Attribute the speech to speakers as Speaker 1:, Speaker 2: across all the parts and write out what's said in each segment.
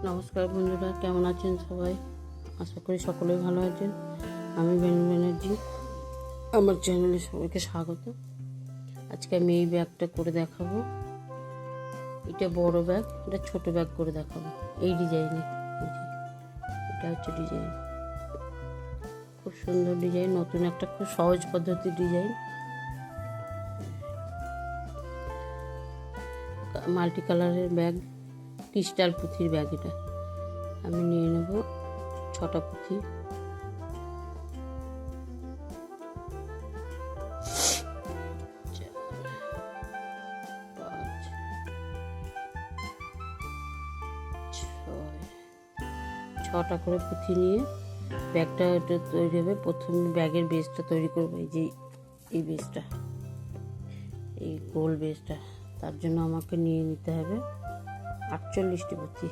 Speaker 1: নমস্কার বন্ধুরা, কেমন আছেন সবাই? আশা করি সকলেই ভালো আছেন। আমি বেনু ব্যানার্জি, আমার চ্যানেলে সবাইকে স্বাগত। আজকে আমি এই ব্যাগটা করে দেখাবো। এটা বড় ব্যাগ, এটা ছোট ব্যাগ করে দেখাবো এই ডিজাইনে। এটা হচ্ছে ডিজাইন, খুব সুন্দর ডিজাইন, নতুন একটা খুব সহজ পদ্ধতির ডিজাইন। মাল্টি কালারের ব্যাগ, ক্রিস্টাল পুঁথির ব্যাগ। এটা আমি নিয়ে নেব 6টা পুঁথি। ছটা করে পুঁথি নিয়ে ব্যাগটা তৈরি হবে। প্রথমে ব্যাগের বেসটা তৈরি করবো, এই যে এই বেসটা, এই গোল বেসটা। তার জন্য আমাকে নিয়ে নিতে হবে 48টি পুঁথি।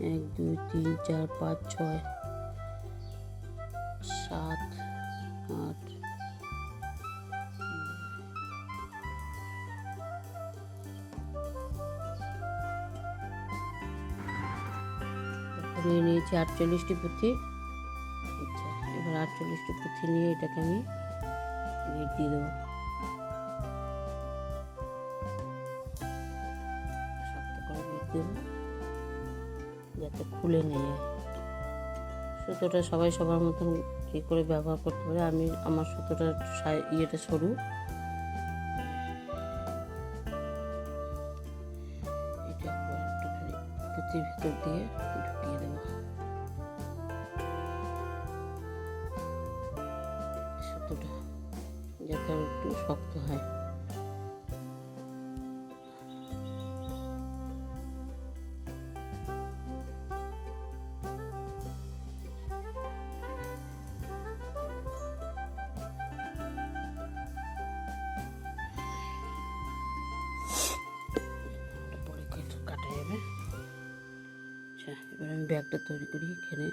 Speaker 1: 1 2 3 4 5 6 7 8 নিয়ে নিয়েছি 48টি পুঁথি। আচ্ছা, এবার 48টি পুঁথি নিয়ে এটাকে আমি দিয়ে দেবো। শক্ত করে বিট দেবো যাতে খুলে নিয়ে যায়। সুতোটা সবাই সবার মতন কী করে ব্যবহার করতে পারে। আমি আমার সুতোটা ইয়েটা সরু, এটা একটুখানি পুঁতির ভিতর দিয়ে ঢুকিয়ে দেবো। সুতোটা যাতে একটু শক্ত হয়। কাটা যাবে। আচ্ছা, এবার আমি ব্যাগটা তৈরি করি। এখানে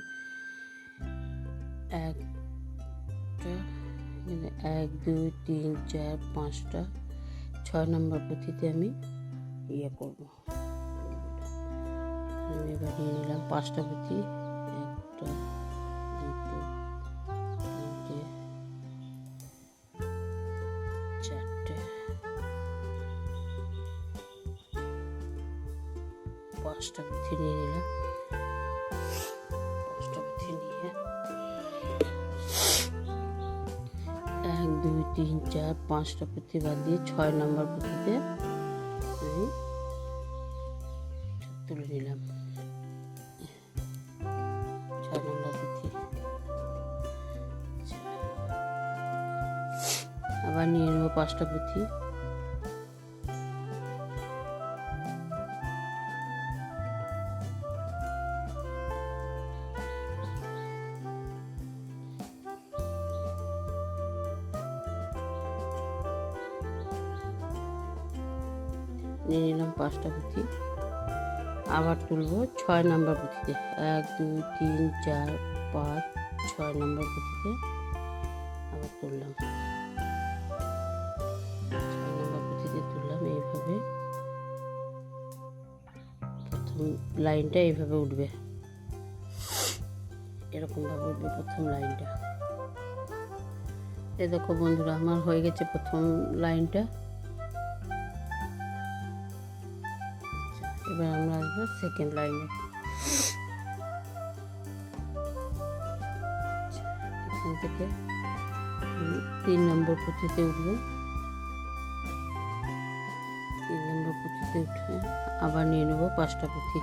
Speaker 1: 1 2 3 4 5টা 6 নম্বর পুঁথিতে আমি ইয়ে করবো। আমি এবার নিয়ে নিলাম 5টা পুঁথি। 1টা 2টো 3টে 4টে 5টা পুঁথি নিয়ে নিলাম। 5টা পুঁথি নিয়ে 1 2 3 4 5টা পুঁথি বাদ দিয়ে 6 নম্বর পুঁথিতে আমি তুলে নিলাম। 6 নম্বর পুঁথি। আবার নিয়ে নেব 5টা পুঁথি। নিয়ে নিলাম 5টা পুঁথি। আবার তুলব 6 নম্বর পুঁথিতে। 1 2 3 4 5 6 নম্বর পুঁথিতে আবার তুললাম। 6 নম্বর পুঁথিতে তুললাম। এইভাবে প্রথম লাইনটা এইভাবে উঠবে, এরকমভাবে উঠবে প্রথম লাইনটা। এই দেখো বন্ধুরা, আমার হয়ে গেছে প্রথম লাইনটা। এবার আমরা আসবো সেকেন্ড লাইনে। এখান থেকে 3 নম্বর পুঁথিতে উঠব। 3 নম্বর পুঁথিতে উঠে আবার নিয়ে নেব 5টা পুঁথি।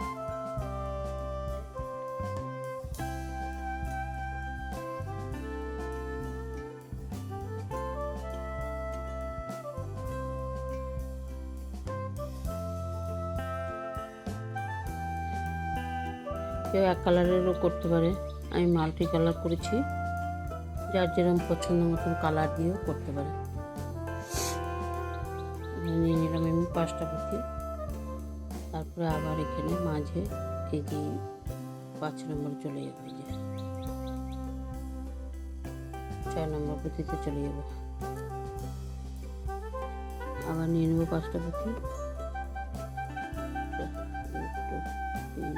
Speaker 1: কেউ এক কালারেরও করতে পারে, আমি মাল্টি কালার করেছি। যার যেরকম পছন্দ মতন কালার দিয়েও করতে পারে। নিয়ে নিলাম আমি 5টা পুঁথি। তারপরে আবার এখানে মাঝে এই যে 5 নম্বর চলে যাবে, এই যে 6 নম্বর পুঁথিতে চলে যাব। আবার নিয়ে নেব 5টা পুঁথি। 1 2 3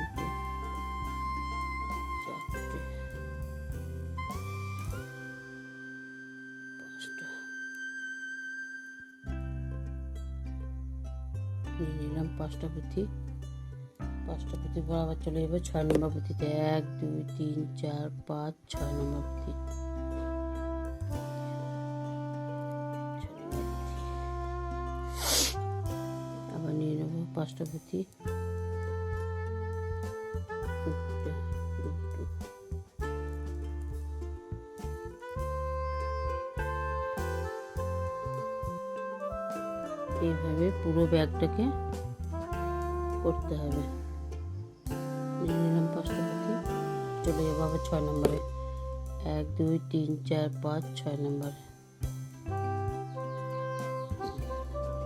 Speaker 1: নিয়ে নিলাম 5টা পুঁথি। 5টা পুঁথি পর আবার চলে যাবো 6 নম্বর পুঁথিতে। 1 2 3 4 5 6 নম্বর পুঁথি। আবার নিয়ে নেবো 5টা পুঁথি। এইভাবে পুরো ব্যাগটাকে করতে হবে। নিয়ে নিলাম 5টা পুঁথি, চলে যাবো আবার 6 নম্বরে। 1 2 3 4 5 6 নম্বরে।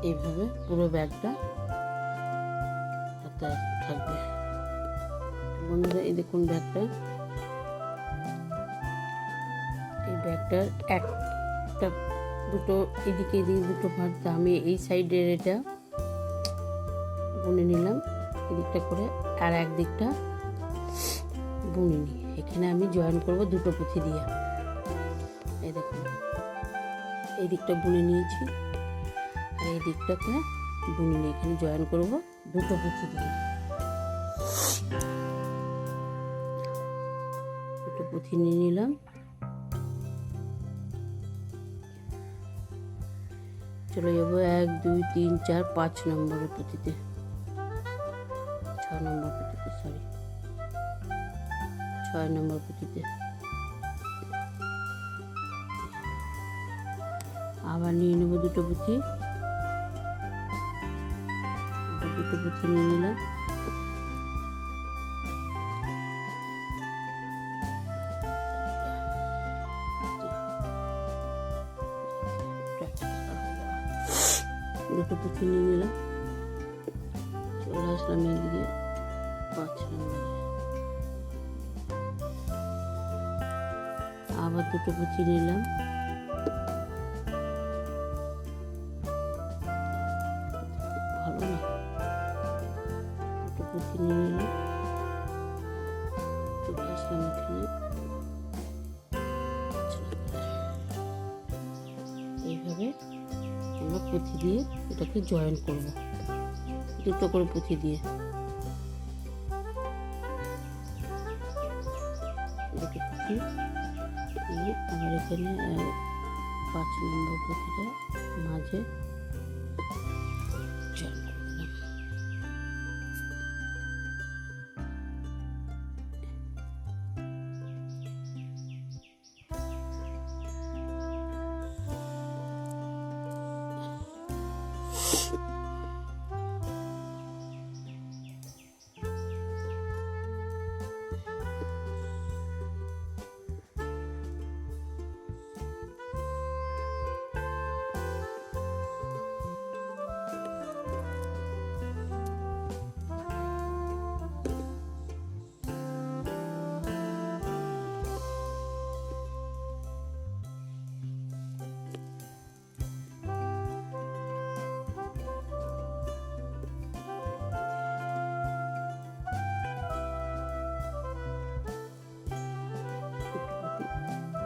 Speaker 1: এইভাবে পুরো ব্যাগটা হাতে থাকবে। বন্ধুরা এই দেখুন ব্যাগটা, এই ব্যাগটার একটা দুটো এদিকে দুটো ভাগ, আমি এই সাইডের এটা বুনে নিলাম এদিকটা করে, আর একদিকটা বুনে নিই। এখানে আমি জয়েন করব দুটো পুঁথি দিয়ে। এই দেখুন এই দিকটা বুনে নিয়েছি, আর এই দিকটাকে বুনে নিয়ে এখানে জয়েন করব দুটো পুঁথি দিয়ে। দুটো পুঁথি নিয়ে নিলাম। চলে যাবো 1 2 3 4 5 নম্বরের পুঁথিতে, 6 নম্বর পুঁথিতে, 6 নম্বর পুঁথিতে। আবার নিয়ে নেবো দুটো পুঁথি, দুটো পুঁথি নিয়ে নিলাম। দুটো পুঁথি নিয়ে নিলাম, চলে আসলাম এদিকে 5 নম্বরে। আবার দুটো পুঁথি নিলাম, ভালো না, দুটো পুঁথি নিয়ে নিলাম, চলে আসলাম এখানে। এইভাবে আমরা পুঁথি দিয়ে এটাকে জয়েন করব, দুটো করে পুঁথি দিয়ে। দুটো পুঁথি দিয়ে আবার এখানে 5 নম্বর পুঁথিটা মাঝে জয়েন করে দিলাম।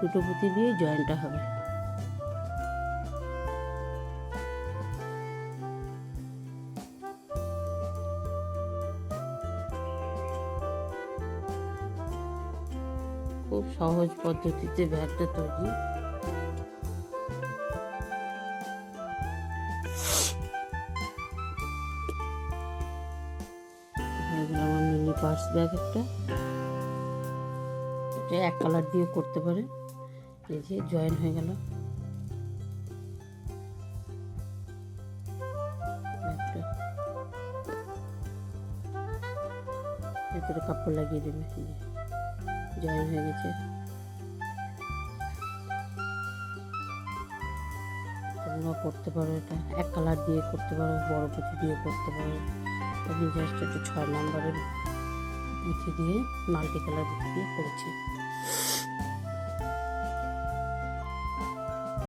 Speaker 1: দুটো পুঁথি দিয়ে জয়েন্টটা হবে। খুব সহজ পদ্ধতিতে ব্যাগটা তৈরি। হয়ে গেল আমার মিনি পার্স ব্যাগ একটা। এটা এক কালার দিয়ে করতে পারে। এই যে জয়েন হয়ে গেল ব্যাগটা, ভেতরে কাপড় লাগিয়ে দেবে। জয়েন হয়ে গেছে। তোমরা করতে পারো, এটা এক কালার দিয়ে করতে পারো, বড় পুঁথি দিয়ে করতে পারো। আমি জাস্ট একটু 6 নম্বরের পুঁথি দিয়ে, মাল্টি কালার পুঁথি দিয়ে করেছি।